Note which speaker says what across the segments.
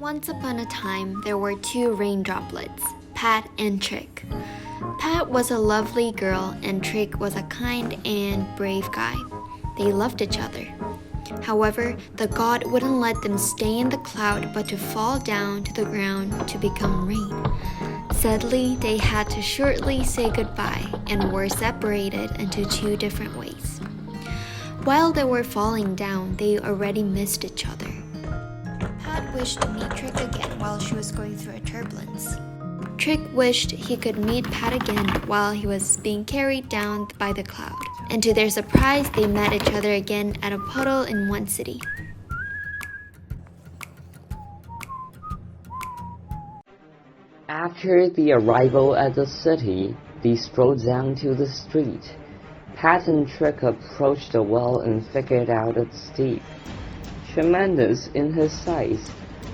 Speaker 1: Once upon a time, there were two rain droplets, Pat and Trick. Pat was a lovely girl and Trick was a kind and brave guy. They loved each other. However, the god wouldn't let them stay in the cloud but to fall down to the ground to become rain. Sadly, they had to shortly say goodbye and were separated into two different ways. While they were falling down, they already missed each other. Pat wished to meet Trick again while she was going through a turbulence. Trick wished he could meet Pat again while he was being carried down by the cloud. And to their surprise, they met each other again at a puddle in one city.
Speaker 2: After the arrival at the city, they strolled down to the street. Pat and Trick approached the well and figured out its steep. Tremendous in his size,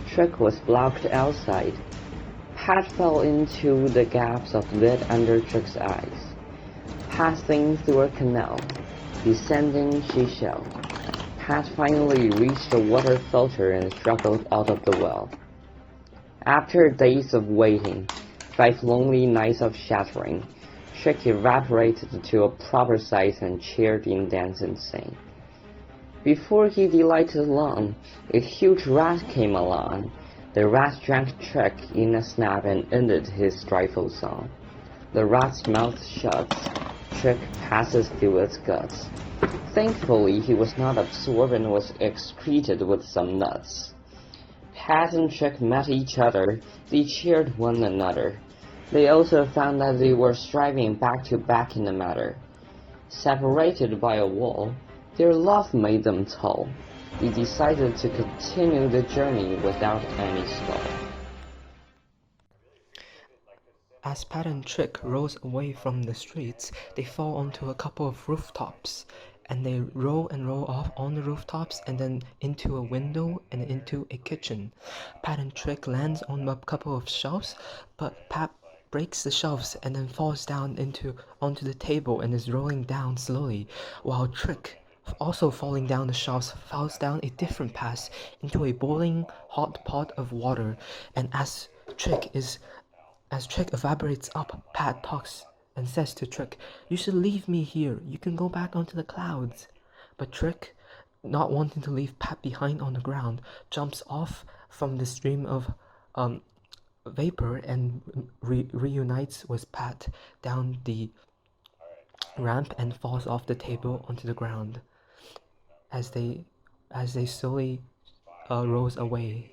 Speaker 2: Trick was blocked outside. Pat fell into the gaps of lead under Trick's eyes. Passing through a canal, descending seashell, Pat finally reached the water filter and struggled out of the well. After days of waiting, 5 lonely nights of shattering, Trick evaporated to a proper size and cheered in dance and sang. Before he delighted long, a huge rat came along. The rat drank Trick in a snap and ended his joyful song. The rat's mouth shuts. Trick passes through its guts. Thankfully, he was not absorbed and was excreted with some nuts. Pat and Trick met each other. They cheered one another. They also found that they were striving back to back in the matter. Separated by a wall, their love made them tall. They decided to continue the journey without any stall.
Speaker 3: As Pat and Trick rose away from the streets, they fall onto a couple of rooftops. And they roll and roll off on the rooftops and then into a window and into a kitchen. Pat and Trick lands on a couple of shelves, but Pat breaks the shelves and then falls down onto the table and is rolling down slowly, while Trick, also falling down the shelves, falls down a different path into a boiling hot pot of water. And as Trick evaporates up, Pat talks and says to Trick, "You should leave me here. You can go back onto the clouds." But Trick, not wanting to leave Pat behind on the ground, jumps off from the stream of vapor and reunites with Pat down the ramp and falls off the table onto the ground as they slowly rolls away.